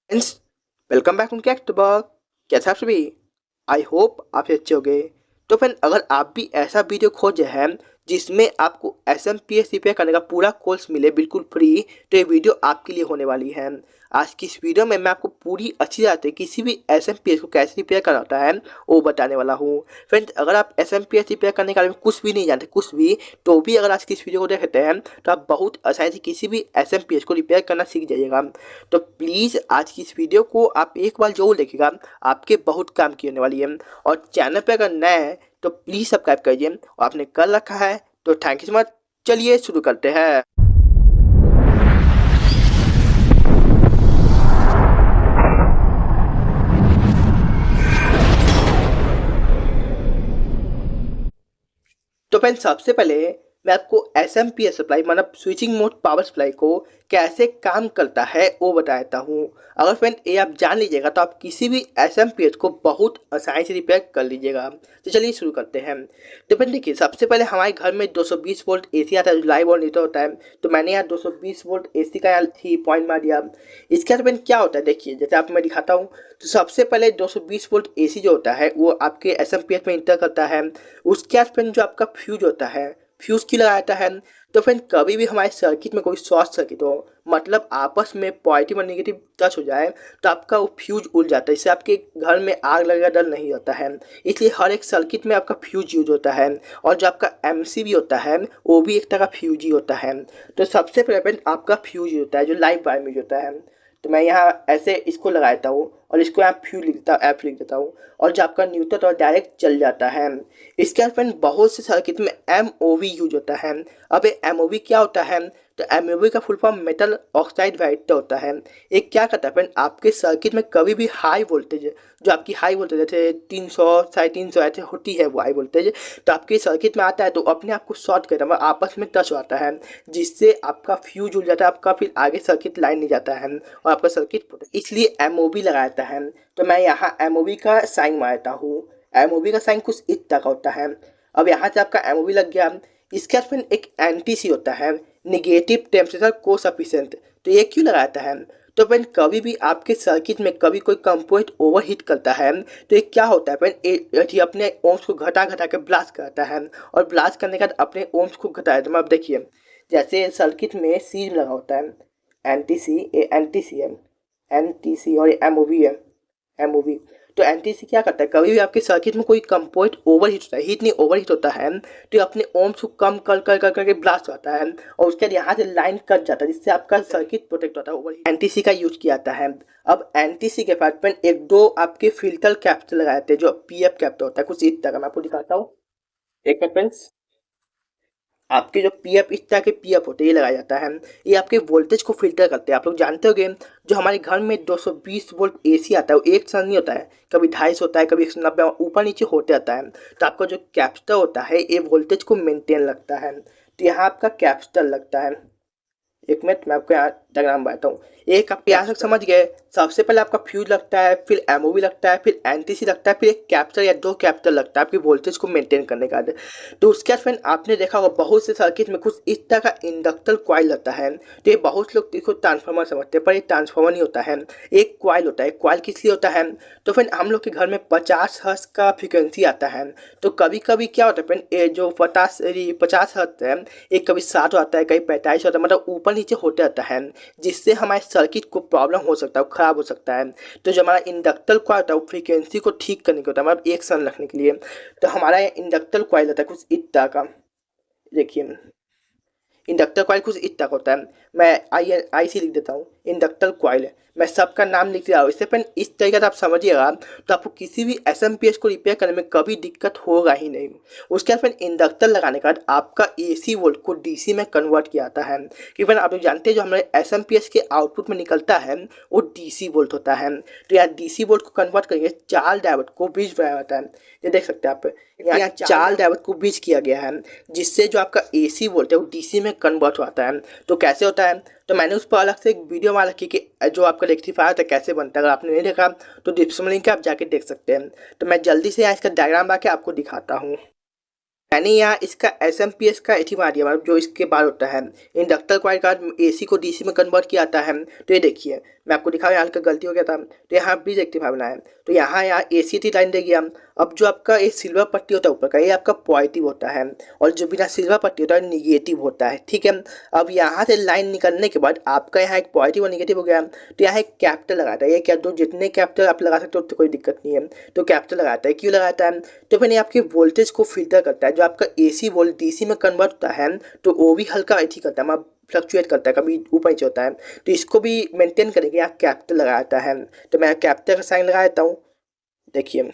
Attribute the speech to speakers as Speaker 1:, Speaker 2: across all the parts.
Speaker 1: Friends, welcome back उनके एक्टबॉग। कैसे आप सभी? आई होप आप अच्छे होंगे। तो फ्रेंड, अगर आप भी ऐसा वीडियो खोजे हैं जिसमें आपको SMPS रिपेयर करने का पूरा कोर्स मिले बिल्कुल फ्री, तो ये वीडियो आपके लिए होने वाली है। आज की इस वीडियो में मैं आपको पूरी अच्छी तरह से किसी भी SMPS को कैसे रिपेयर करना होता है वो बताने वाला हूँ। फ्रेंड्स, अगर आप SMPS रिपेयर करने के बारे में कुछ भी नहीं जानते, कुछ भी, तो भी अगर आज की इस वीडियो को देखते हैं तो आप बहुत आसानी से किसी भी SMPS को रिपेयर करना सीख जाइएगा। तो प्लीज़ आज की इस वीडियो को आप एक बार जरूर देखिएगा, आपके बहुत काम की होने वाली है। और चैनल पे अगर नए हैं तो प्लीज़ सब्सक्राइब करिए, और आपने कर रखा है तो थैंक यू सो मच। चलिए शुरू करते हैं। तो फ्रेंड्स, सबसे पहले मैं आपको SMPS सप्लाई मतलब स्विचिंग मोड पावर सप्लाई को कैसे काम करता है वो बता देता हूँ। अगर फ्रेंड ये आप जान लीजिएगा तो आप किसी भी SMPS को बहुत आसानी से रिपेयर कर लीजिएगा। तो चलिए शुरू करते हैं। तो फ्रेंड देखिए, सबसे पहले हमारे घर में 220 वोल्ट AC आता है जो लाइव और नीचे होता है। तो मैंने यहाँ 220 वोल्ट AC का यहाँ थी पॉइंट मार दिया। इसके बाद फ्रेंड क्या होता है देखिए, जैसे आप मैं दिखाता हूँ। तो सबसे पहले 220 वोल्ट AC जो होता है वो आपके SMPS में इंटर करता है। उसके बाद फ्रेंड जो आपका फ्यूज होता है, फ्यूज क्यों लगाता है? तो फ्रेंड, कभी भी हमारे सर्किट में कोई शॉर्ट सर्किट हो, मतलब आपस में पॉजिटिव और नेगेटिव टच हो जाए, तो आपका वो फ्यूज उड़ जाता है। इससे आपके घर में आग लगने का डर नहीं होता है। इसलिए हर एक सर्किट में आपका फ्यूज यूज होता है। और जो आपका MCB होता है वो भी एक तरह का फ्यूज ही होता है। तो सबसे पहले फ्रेंड आपका फ्यूज होता है जो लाइव वायर में होता है। तो मैं यहाँ ऐसे इसको लगा देता हूँ और इसको यहाँ फ्यूज लिख देता एफ लिख देता हूँ, और जो आपका न्यूट्रल और डायरेक्ट चल जाता है। इसके बाद फ्रेंड बहुत से सर्किट में MOV यूज होता है। अब ये MOV क्या होता है? तो MOV का full form metal oxide white होता है। ये क्या करता है फ्रेंड, आपके सर्किट में कभी भी हाई वोल्टेज, जो आपकी हाई वोल्टेज जैसे 300 350 ऐसे होती है वो हाई वोल्टेज, तो आपके सर्किट में आता है तो अपने आप को शॉर्ट करता है, आपस में टच आता है, जिससे आपका फ्यूज उड़ जाता है, आपका फिर आगे सर्किट लाइन नहीं जाता है और आपका सर्किट, इसलिए MOV लगाता है। तो मैं यहाँ MOV का साइन मारता हूँ। MOV का साइन कुछ इस तरह का होता है। अब यहाँ से आपका MOV लग गया। इसके बाद फिर एक NTC होता है, निगेटिव टेम्परेचर को सफिशिएंट। तो ये क्यों लगाता है? तो फ्रेंड, कभी भी आपके सर्किट में कभी कोई कंपोनेंट ओवरहीट करता है तो ये क्या होता है फ्रेंड, ये अपने ओम्स को घटा घटा के ब्लास्ट करता है, और ब्लास्ट करने के बाद अपने ओम्स को घटाया। तो अब देखिए, जैसे सर्किट में सीरीज लगा होता है, NTC, ये NTC है, NTC, और ये MOV है, MOV। तो NTC क्या करता है, कभी भी आपके सर्किट में कोई कंपोनेंट ओवरहीट होता है, हीट नहीं ओवरहीट होता है, तो ये अपने ओम्स को कम कर कर कर करके ब्लास्ट होता है, और उसके बाद यहाँ से लाइन कट जाता है, जिससे आपका सर्किट प्रोटेक्ट होता है। ओवरहीट NTC का यूज किया जाता है। अब NTC के बाद में एक दो आपके फिल्टर कैप्सूल लगाए जाते हैं जो PF कैप्सूल होता है, कुछ इस तरह। मैं आपको दिखाता हूँ, एक मिनट फ्रेंड्स। आपके जो PF, इस तरह के PF होते हैं, ये लगाया जाता है। ये आपके वोल्टेज को फिल्टर करते हैं। आप लोग जानते होंगे, जो हमारे घर में 220 वोल्ट AC आता है वो एक साथ नहीं होता है, कभी 250 होता है, कभी 190, ऊपर नीचे होते रहता है। तो आपका जो कैपेसिटर होता है ये वोल्टेज को मेंटेन रखता है। तो यहाँ आपका कैपेसिटर लगता है। एक मिनट, मैं आपको यहाँ डायग्राम बताता हूँ। एक आप यहाँ तक समझ गए। सबसे पहले आपका फ्यूज लगता है, फिर MOV लगता है, फिर NTC लगता है, फिर एक कैपेसिटर या दो कैपेसिटर लगता है आपकी वोल्टेज को मेंटेन करने का। तो उसके बाद फ्रेंड आपने देखा होगा बहुत से सर्किट में कुछ इस तरह का इंडक्टर कॉइल लगता है। तो ये बहुत लोग इसको ट्रांसफार्मर समझते हैं, पर ये ट्रांसफार्मर नहीं होता है, एक कॉइल होता है। कॉइल किस लिए होता है? तो फ्रेंड हम लोग के घर में 50 हर्ट्ज का फ्रिक्वेंसी आता है। तो कभी कभी क्या होता है फ्रेंड, ये जो 50 हर्ट्ज है, एक कभी 60 आता है, कभी 45 होता है, मतलब ऊपर नीचे होते रहता है, जिससे हमारे सर्किट को प्रॉब्लम हो सकता है, खराब हो सकता है। तो जो हमारा इंडक्टर कॉइल होता है वो फ्रीक्वेंसी को ठीक करने के होता है, मतलब एक सन रखने के लिए। तो हमारा इंडक्टर कॉइल होता है कुछ इस तरह का। देखिए, इंडक्टर कॉइल कुछ इस तरह का होता है। मैं IC लिख देता हूँ, इंडक्टर कॉइल। मैं सबका नाम लिख रहा हूँ, इससे फ्रेंड इस तरीके से आप समझिएगा तो आपको किसी भी SMPS को रिपेयर करने में कभी दिक्कत होगा ही नहीं। उसके बाद फ्रेंड इंडक्टर लगाने के बाद आपका AC वोल्ट को DC में कन्वर्ट किया जाता है। कि फ्रेंड आप लोग जानते हैं जो हमारे SMPS के आउटपुट में निकलता है वो DC वोल्ट होता है। तो यहाँ DC वोल्ट को कन्वर्ट करके 4 डायोड को ब्रिज बनाया जाता है। ये देख सकते हैं आप, यहाँ 4 डायोड को ब्रिज किया गया है, जिससे जो आपका AC वोल्ट है वो DC में कन्वर्ट होता है। तो कैसे होता है? तो मैंने उस पर अलग से एक वीडियो बना रखी कि जो आपका रेक्टिफायर होता है कैसे बनता है। अगर आपने नहीं देखा तो डिस्क्रिप्शन लिंक है, आप जाके देख सकते हैं। तो मैं जल्दी से यहाँ इसका डायग्राम बना के आपको दिखाता हूँ। मैंने यहाँ इसका एसएमपीएस का एटी मार दिया, मतलब जो इसके बाद होता है इंडक्टर कॉइल का एसी को डीसी में कन्वर्ट किया आता है। तो ये देखिए मैं आपको दिखा, यहाँ का गलती हो गया था, तो यहाँ भी रेक्टिफायर बनाया है। तो यहाँ एसी थी लाइन देगी हम। अब जो आपका ये सिल्वर पट्टी होता है ऊपर का, ये आपका पॉजिटिव होता है, और जो बिना सिल्वर पट्टी होता है निगेटिव होता है, ठीक है। अब यहाँ से लाइन निकलने के बाद आपका यहाँ एक पॉजिटिव और निगेटिव हो गया। तो यहाँ एक कैपिटल लगाता है, ये क्या दो जितने कैपिटल आप लगा सकते हो तो कोई दिक्कत नहीं है। तो कैपिटल लगाता है, क्यों लगाता है? तो फिर ये आपके वोल्टेज को फिल्टर करता है, जो आपका एसी वोल्ट डीसी में कन्वर्ट होता है तो वो भी हल्का अथी करता है, मतलब फ्लक्चुएट करता है, कभी ऊपर नीचे होता है। तो इसको भी मेंटेन करेंगे, यहाँ कैपिटल लगाता है। तो मैं कैपिटल का साइन लगा देता हूँ, देखिए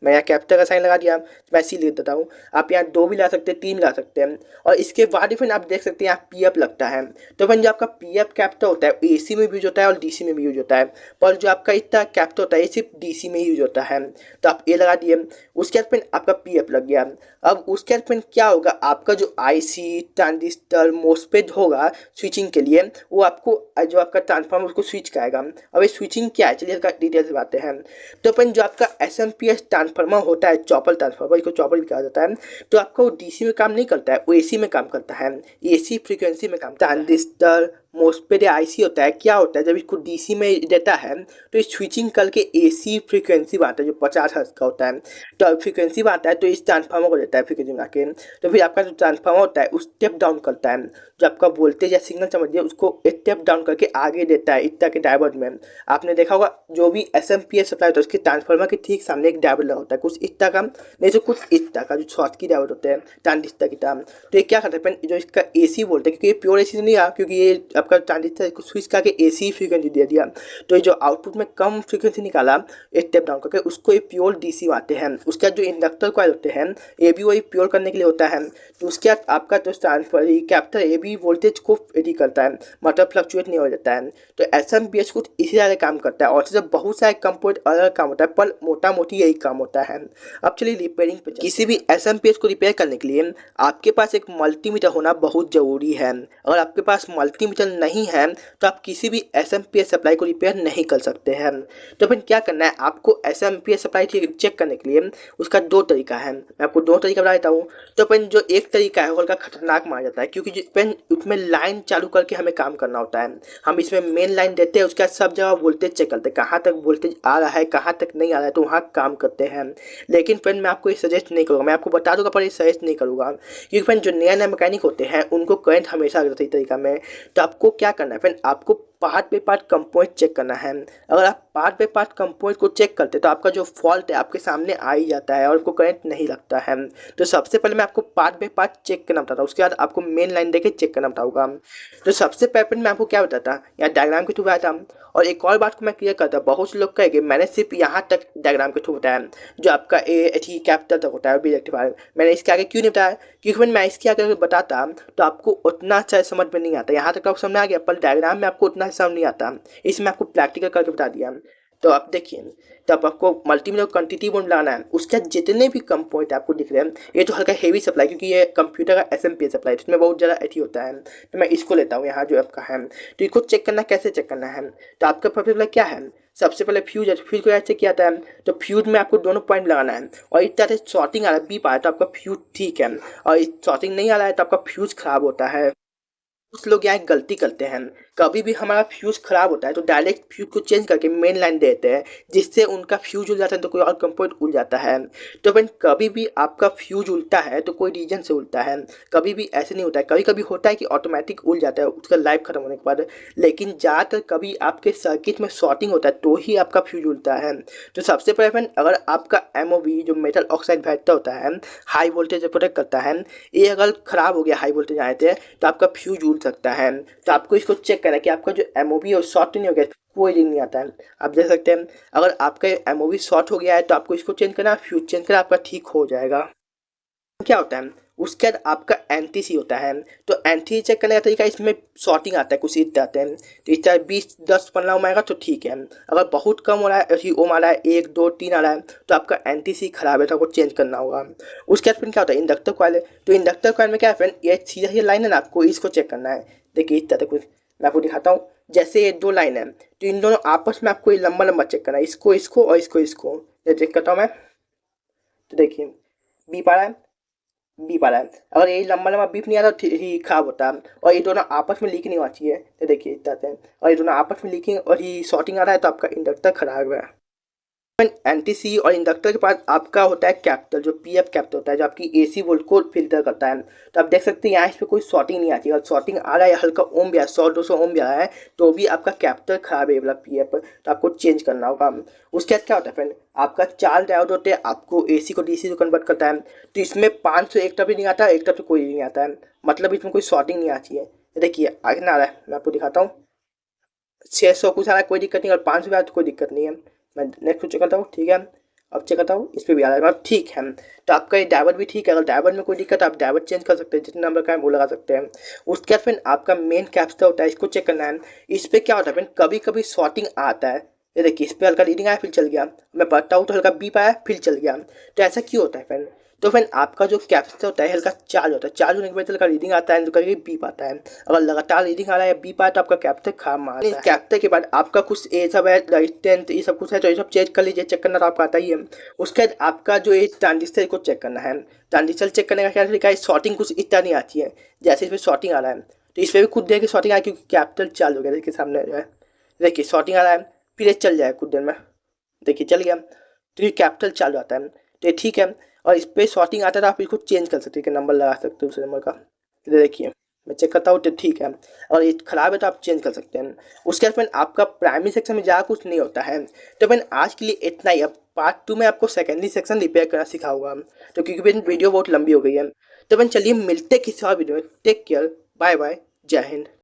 Speaker 1: मैं यहाँ कैपिटल का साइन लगा दिया। मैं ऐसे ही लिख देता हूँ। आप यहाँ 2 भी ला सकते हैं, 3 ला सकते हैं। और इसके बाद फिर आप देख सकते हैं यहाँ पीएफ लगता है। तो फिर जो आपका पीएफ कैपिटल होता है एसी में भी यूज होता है और डीसी में भी यूज होता है, पर जो आपका इतना कैपिटल होता है ये सिर्फ डीसी में ही यूज होता है। तो आप ये लगा दिए, उसके बाद फिर आपका पीएफ लग गया। अब उसके बाद फिर क्या होगा, आपका जो आईसी ट्रांजिस्टर मोस्फेट होगा स्विचिंग के लिए, वो आपको जो आपका ट्रांसफार्मर उसको स्विच कराएगा। अब ये स्विचिंग क्या है, चलिए इसका डिटेल से बातें हैं। तो अपन जो आपका एसएमपीएस ट्रांसफार्मर होता है, चॉपर ट्रांसफार्मर, इसको चॉपर भी कहा जाता है, तो आपका वो डीसी में काम नहीं करता है, वो एसी में काम करता है, एसी फ्रीक्वेंसी में काम। ट्रांजिस्टर मोस्फेट आईसी होता है, क्या होता है जब इसको डीसी में देता है तो इस स्विचिंग करके एसी फ्रीक्वेंसी बनाता है जो 50 हर्ट्ज का होता है। तो फ्रीक्वेंसी बनाता है तो इस ट्रांसफार्मर को देता है फ्रीक्वेंसी बना के। तो फिर आपका जो ट्रांसफार्मर होता है उस स्टेप डाउन करता है, जो आपका वोल्टेज या सिग्नल समझिए उसको स्टेप डाउन करके आगे देता है इतना के डायोड में। आपने देखा होगा जो भी एसएमपीएस सप्लाई होता है उसके ट्रांसफार्मर के ठीक सामने एक डायोड लगा होता है, कुछ इतना का नहीं तो कुछ इतना का, जो शॉर्ट की डायोड होते हैं ट्रांजिस्टर की तरह। तो ये क्या करता है, जो इसका एसी वोल्ट है, क्योंकि ये प्योर एसी नहीं रहा, क्योंकि ये आपका ट्रांजिस्टर को स्विच करके एसी फ्रीक्वेंसी दे दिया, तो ये जो आउटपुट में कम फ्रीक्वेंसी निकाला एक स्टेप डाउन करके उसको ये प्योर डीसी आते हैं। उसके बाद जो इंडक्टर कॉइल होते हैं ये भी वही प्योर करने के लिए होता है। तो उसके बाद आपका जो ट्रांसफर कैप्टर ये भी वोल्टेज को एडी करता है, मतलब फ्लक्चुएट नहीं हो जाता है। तो एसएमपीएस कुछ इसी तरह काम करता है, और जब बहुत सारे कंपोनेंट अलग काम होता है पर मोटा मोटी यही काम होता है। अब चलिए रिपेयरिंग पे, किसी भी एसएमपीएस को रिपेयर करने के लिए आपके पास एक मल्टीमीटर होना बहुत ज़रूरी है। अगर आपके पास मल्टीमीटर नहीं है तो आप किसी भी एसएमपीएस सप्लाई को रिपेयर नहीं कर सकते हैं। तो फिर क्या करना है, आपको एसएमपीएस सप्लाई चेक करने के लिए उसका 2 तरीका है। मैं आपको 2 तरीका बता देता हूँ। तो फिर जो एक तरीका है वो हल्का खतरनाक माना जाता है, क्योंकि उसमें लाइन चालू करके हमें काम करना होता है। हम इसमें मेन लाइन देते हैं, उसके बाद सब जगह वोल्टेज चेक करते हैं, कहाँ तक वोल्टेज आ रहा है कहाँ तक नहीं आ रहा है, तो वहाँ काम करते हैं। लेकिन फ्रेंड मैं आपको ये सजेस्ट नहीं करूँगा, मैं आपको बता दूंगा पर ये सजेस्ट नहीं करूँगा, क्योंकि फ्रेंड जो नया नया मैकेनिक होते हैं उनको करंट हमेशा आता है सही तरीका में। तो आपको क्या करना है फ्रेंड, आपको पार्ट पे पार्ट कंपोनेंट चेक करना है। अगर आप पार्ट पे पार्ट कंपोनेंट को चेक करते तो आपका जो फॉल्ट है आपके सामने आ ही जाता है और आपको करंट नहीं लगता है। तो सबसे पहले मैं आपको पार्ट पे पार्ट चेक करना बताता हूँ, उसके बाद आपको मेन लाइन देके चेक करना बताऊँगा। तो सबसे पहले मैं आपको क्या बताता, यहाँ डायग्राम के थ्रू बताया था। और एक और बात को मैं क्लियर करता, बहुत से लोग कहेंगे मैंने सिर्फ यहाँ तक डायग्राम के थ्रू बताया, जो आपका ए कैपिटल तक होता है बी रेक्टिफायर, मैंने इसके आगे क्यों नहीं बताया, क्योंकि मैं इसके आगे बताता तो आपको उतना अच्छा समझ में नहीं आता। यहाँ तक आपको समझ आ गया पर डायग्राम में आपको उतना समझ नहीं आता, इसमें आपको प्रैक्टिकल करके बता दिया। तो आप देखिए, तब आपको मल्टीमीटर क्वांटिटी बोर्ड लगाना है, उसके जितने भी कंपोनेंट आपको दिख रहे हैं, ये तो हल्का हेवी सप्लाई क्योंकि ये कंप्यूटर का एसएमपीएस सप्लाई इसमें बहुत ज़्यादा एथी होता है। तो मैं इसको लेता हूँ यहाँ जो आपका है। तो इसको चेक करना कैसे चेक करना है, तो आपका सबसे पहले क्या है, सबसे पहले फ्यूज है, फ्यूज को ऐसे किया जाता है। तो फ्यूज में आपको दोनों पॉइंट लगाना है, और इस तरह से शॉर्टिंग आ रहा है बी पा रहा है तो आपका फ्यूज ठीक है, और इस शॉर्टिंग नहीं आ रहा है तो आपका फ्यूज खराब होता है। कुछ लोग यहाँ एक गलती करते हैं, कभी भी हमारा फ्यूज़ खराब होता है तो डायरेक्ट फ्यूज़ को चेंज करके मेन लाइन देते हैं, जिससे उनका फ्यूज उड़ जाता है तो कोई और कंपोनेंट उड़ जाता है। तो फ्रेंड कभी भी आपका फ्यूज उल्टा है तो कोई रीजन से उल्टा है, कभी भी ऐसे नहीं होता है। कभी कभी होता है कि ऑटोमेटिक उड़ जाता है उसका लाइफ खत्म होने के बाद, लेकिन ज़्यादातर कभी आपके सर्किट में शॉर्टिंग होता है तो ही आपका फ्यूज उड़ता है। तो सबसे पहले फ्रेंड, अगर आपका एमओवी जो मेटल ऑक्साइड बैटरी होता है हाई वोल्टेज प्रोटेक्ट करता है, ये अगर ख़राब हो गया हाई वोल्टेज आए थे तो आपका फ्यूज उड़ सकता है। तो आपको इसको चेक करना है कि आपका जो एमओवी है शॉर्ट नहीं हो गया, कोई रीडिंग नहीं आता है। आप देख सकते हैं अगर आपका एमओवी शॉर्ट हो गया है तो आपको इसको चेंज करना, फ्यूज चेंज करना, आपका ठीक हो जाएगा। क्या होता है उसके बाद आपका एनटीसी होता है। तो एनटीसी चेक करने का तरीका, इसमें शॉर्टिंग आता है कुछ इस आते हैं, तो इस तरह 20-10-15 ओम आएगा तो ठीक है। अगर बहुत कम हो रहा है ओम आ रहा है 1-2-3 आ रहा है तो आपका एनटीसी खराब है तो आपको चेंज करना होगा। उसके बाद फिर क्या होता है इंडक्टर कॉइल। तो इंडक्टर कॉइल में क्या है फ्रेंड, ये सीधा ही लाइन है ना, आपको इसको चेक करना है। देखिए इस तरह कुछ मैं आपको दिखाता हूँ, जैसे ये 2 लाइन है तो इन दोनों आपस में आपको ये लंबा लंबा चेक करना है, इसको इसको और इसको इसको। चेक करता हूँ मैं, तो देखिए बी पा रहा है, बीप आ रहा है। अगर ये लंबा लंबा बीप नहीं आ रहा तो ही खराब होता है, और ये दोनों आपस में लीक नहीं होना चाहिए। तो देखिए इस तरह से, और ये दोनों आपस में लीकिंग और ही शॉर्टिंग आ रहा है तो आपका इंडक्टर खराब है। एनटीसी और इंडक्टर के पास आपका होता है कैपिटल, जो पीएफ कैपिटल होता है, जो आपकी एसी वोल्ट को फिल्टर करता है। तो आप देख सकते हैं यहाँ इस पर कोई शॉर्टिंग नहीं आती है। अगर शॉर्टिंग आ रहा है, हल्का ओम भी आ 100-200 ओम भी आ रहा है, तो भी आपका कैपिटल खराब है वाला पीएफ, तो आपको चेंज करना होगा। उसके बाद क्या होता है फ्रेंड, आपका 4 डायोड होते हैं, आपको एसी को डीसी को कन्वर्ट करता है। तो इसमें 500 एक तरफ नहीं आता है, एक तरफ से कोई नहीं आता है, मतलब इसमें कोई शॉर्टिंग नहीं आती है। देखिए आगे ना आ रहा है, मैं आपको दिखाता हूँ। 600 कुछ आ रहा है, कोई दिक्कत नहीं, और 500 आ रहा है तो कोई दिक्कत नहीं है। मैं नेक्स्ट चेक करता हूँ, ठीक है। अब चेक करता हूँ, इस पर भी आ रहा है, मतलब ठीक है। तो आपका ये ड्राइवर भी ठीक है। अगर ड्राइवर में कोई दिक्कत है, आप ड्राइवर चेंज कर सकते हैं, जितने नंबर का है वो लगा सकते हैं। उसके बाद फिर आपका मेन कैपेसिटर होता है, इसको चेक करना है। इस पर क्या होता है फ्रेंड, कभी कभी शॉर्टिंग आता है। ये देखिए इस पर हल्का रीडिंग आया फिर चल गया, मैं पढ़ता हूँ तो हल्का बीप आया फिर चल गया। तो ऐसा क्यों होता है फ्रेंड? तो फ्रेंड आपका जो कैपेसिटर होता है हल्का चार्ज होता है, चार्ज होने के बाद हल्का रीडिंग आता है तो कभी बीप आता है। अगर लगातार रीडिंग आ रहा है, बीप आया, तो आपका कैपेसिटर खराब मारता है। कैपेसिटर के बाद आपका कुछ ये सब है, रेजिस्टेंस ये सब कुछ है, तो ये सब चेक कर लीजिए, चेक करना तो आपको आता ही है। उसके बाद आपका जो ये ट्रांजिस्टर को चेक करना है। ट्रांजिस्टर चेक करने का क्या तरीका है, शॉर्टिंग कुछ इतना नहीं आती है, जैसे इसमें शॉर्टिंग आ रहा है तो इसमें भी खुद देर की शॉर्टिंग आ रहा है, क्योंकि कैपिटल चार्ज हो गया। देखिए सामने जो है, देखिए शॉर्टिंग आ रहा है, फिर ये चल जाए कुछ देर में, देखिए चल गया, तो ये कैपिटल चालू आता है, तो ये ठीक है। और इस पर शॉर्टिंग आता है तो आप इसको चेंज कर सकते हैं, नंबर लगा सकते हो दूसरे नंबर का। तो देखिए मैं चेक करता हूँ तो ठीक है, और ये खराब है तो आप चेंज कर सकते हैं। उसके बाद फिर आपका प्राइमरी सेक्शन में ज़्यादा कुछ नहीं होता है। तो फिर आज के लिए इतना ही। अब पार्ट 2 में आपको सेकेंडरी सेक्शन रिपेयर करना सिखाऊंगा, तो क्योंकि फिर वीडियो बहुत लंबी हो गई है। तो फिर चलिए मिलते किसी और वीडियो में। टेक केयर, बाय बाय, जय हिंद।